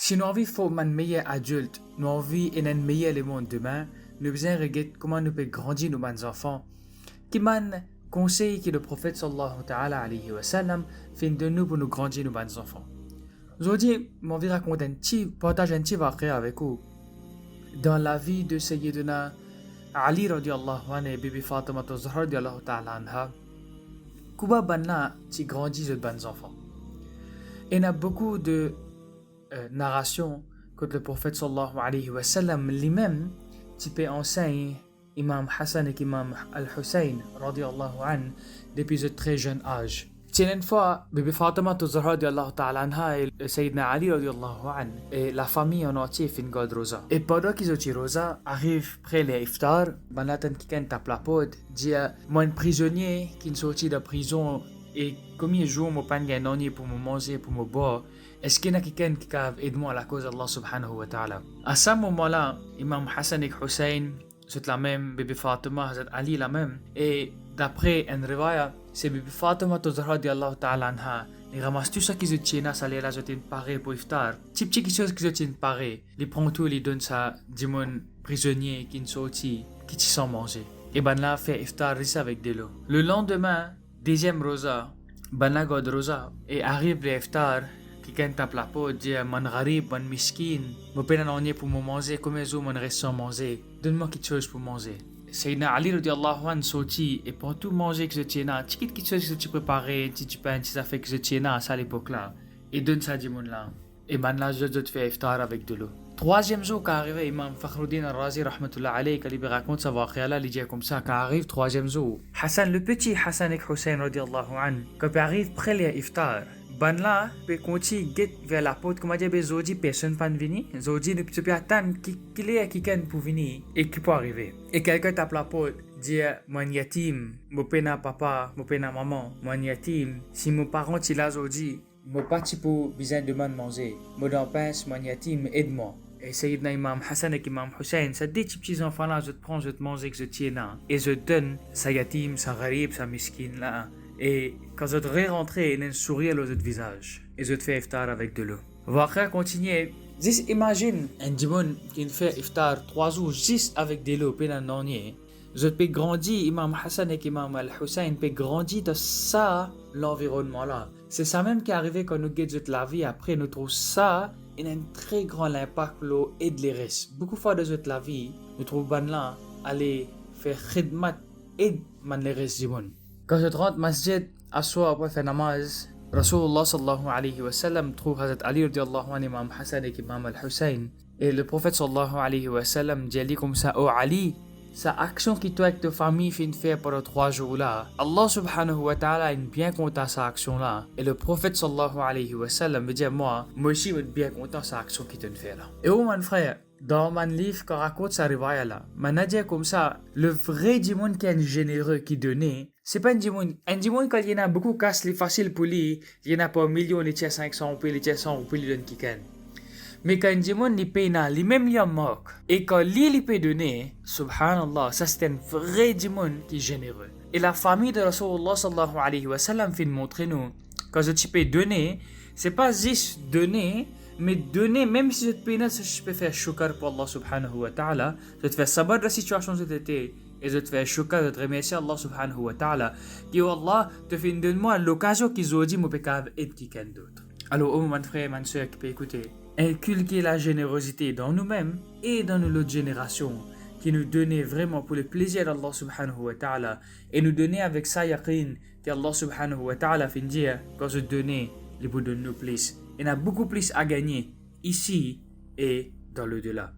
Si nous avons fait un meilleur adulte, nous avons un meilleur le monde demain, nous besoin regarder comment nous pouvons grandir nos enfants. Qui man conseil que le prophète sallallahu ta'ala alayhi wa sallam fait de nous pour nous grandir nos enfants. Aujourd'hui, je vais raconter partager un petit verset avec vous dans la vie de Sayyidina Ali radiallahu anhu et Bibi Fatima Zahra radiallahu ta'ala anha. Comment banna qui grandit nos enfants. Il y a beaucoup de narration que le prophète sallallahu alayhi wa sallam lui-même qui peut enseigner Imam Hassan et Imam Al-Hussein radiallahu an depuis un très jeune âge. C'est une fois, Bibi Fatima Zahra radiallahu ta'ala anha et Sayyidina Ali radiallahu an et la famille en entier fin God rosa. Et pendant qu'ils ont rosa, arrive près les iftar, banatan qui kan tape la pod, dit moi un prisonnier qui est sorti de prison et combien de jours mon pan gagnant pour me manger, pour me boire. Est-ce qu'il y a quelqu'un qui a aidé moi à la cause d'Allah subhanahu wa ta'ala? À ce moment-là, Imam Hassan et Hussein, c'est la même, Bibi Fatima, Hazrat Ali la même. Et d'après un riwaya, c'est Bibi Fatima Zahra radiallahu ta'ala anha. Il ramasse tout ça qu'ils ont tient, ça les a paré pour iftar. Type quelque chose qu'ils ont tient paré. Il prend tout, il donne ça, dimon prisonnier qui est sorti, qui s'en manger. Et ben là, fait iftar avec de l'eau. Le lendemain, deuxième rosa, ben là, God rosa, et arrive l'iftar. Quelqu'un tape la peau, dit man gharib, man miskin, mon peine en pour me manger, comme les autres, mon reste sans manger. Donne-moi quelque chose pour manger. Sayyidina Ali radiallahu anhu sorti et pour tout manger que je tiens là, quelque chose que tu prépares, tu pain, tu fait que je tiens là à cette époque-là. Et donne ça du monde là. Et maintenant, je te fais iftar avec de l'eau. Troisième jour qu'arrive Imam Fakhruddin al-Razi rahmatullah alayhi, qui raconte sa voix, il dit comme ça, qu'arrive troisième jour. Hassan, le petit Hassan et Hussein radiallahu anhu, quand arrive près les iftar. Ben là, quand tu get vers la porte, comme dit, Zodi, personne pas venir. Zodi ne peut pas attendre qu'il y ait quelqu'un pour venir et qui peut arriver. Et quelqu'un tape la porte, dit, mon yatim, mon pena papa, mon pena maman, mon yatim, si mon parent il a Zodi, mon parti pour besoin de manger, mon pense, mon yatim, aide-moi. Et Sayyidina Imam Hassan et Imam Hussein, ça dit, petits enfants là, je te prends, je te mange, je te tiens là. Et je donne sa yatim, sa gharib, sa miskin là. Et quand je te rentré, il y a un sourire dans votre visage. Et je te fais iftar avec de l'eau. Après, continuer. Juste imagine un dimon qui fait iftar 3 jours juste avec de l'eau, puis un nonier. Je peux grandir, Imam Hassan et Imam Al-Hussein peut grandir dans ça, l'environnement-là. C'est ça même qui est arrivé quand nous guettons la vie. Après, nous trouvons ça, il a un très grand impact pour l'eau et de les restes. Beaucoup de fois dans la vie, nous trouvons là, aller faire khidmat et man les restes dimon. Quand je rentre masjid, assois après faire namaz, Rasulullah sallallahu alayhi wa sallam trouve Hazrat Ali radiallahu anhu, Imam Hassan et Imam Al-Hussein. Et le prophète sallallahu alayhi wa sallam dit comme ça, oh Ali, sa action qui toi avec ta famille fait faire pendant 3 jours là, Allah subhanahu wa ta'ala est bien content de sa action là. Et le prophète sallallahu alayhi wa sallam me dit, moi aussi je suis bien content de sa action qui te fait là. Et oh mon frère, dans mon livre, quand raconte sa riwaya là, m'a dit comme ça, le vrai dimon qui est généreux qui donnait, c'est pas un dimon quand il y en a beaucoup casse les facile pour lui, il y en a pas un million, il y a 500 roupies, il y a 100 roupies, il donne qui can. Mais quand un dimon il paye na, lui même il a moque. Et quand il peut donner, subhanallah, ça c'est un vrai dimon qui est généreux. Et la famille de Rasulullah sallallahu alayhi wa sallam fait montrer nous, quand tu peux donner, c'est pas juste donner, mais donner, même si je te paye, je peux faire shukar pour Allah subhanahu wa ta'ala, je te fais savoir de la situation que tu étais, et je te fais shukar, je te remercie Allah subhanahu wa ta'ala, qui Allah te fait donne-moi l'occasion qu'ils ont dit, moi, peut aider quelqu'un d'autre. Alors, oh, mon frère, ma soeur qui peut écouter, inculquer la générosité dans nous-mêmes et dans nos autres générations, qui nous donnait vraiment pour le plaisir d'Allah subhanahu wa ta'ala, et nous donner avec ça yaqin, qu'Allah subhanahu wa ta'ala fait dire, quand je donnais, les bouts de nous plus. Il y en a beaucoup plus à gagner ici et dans le delà.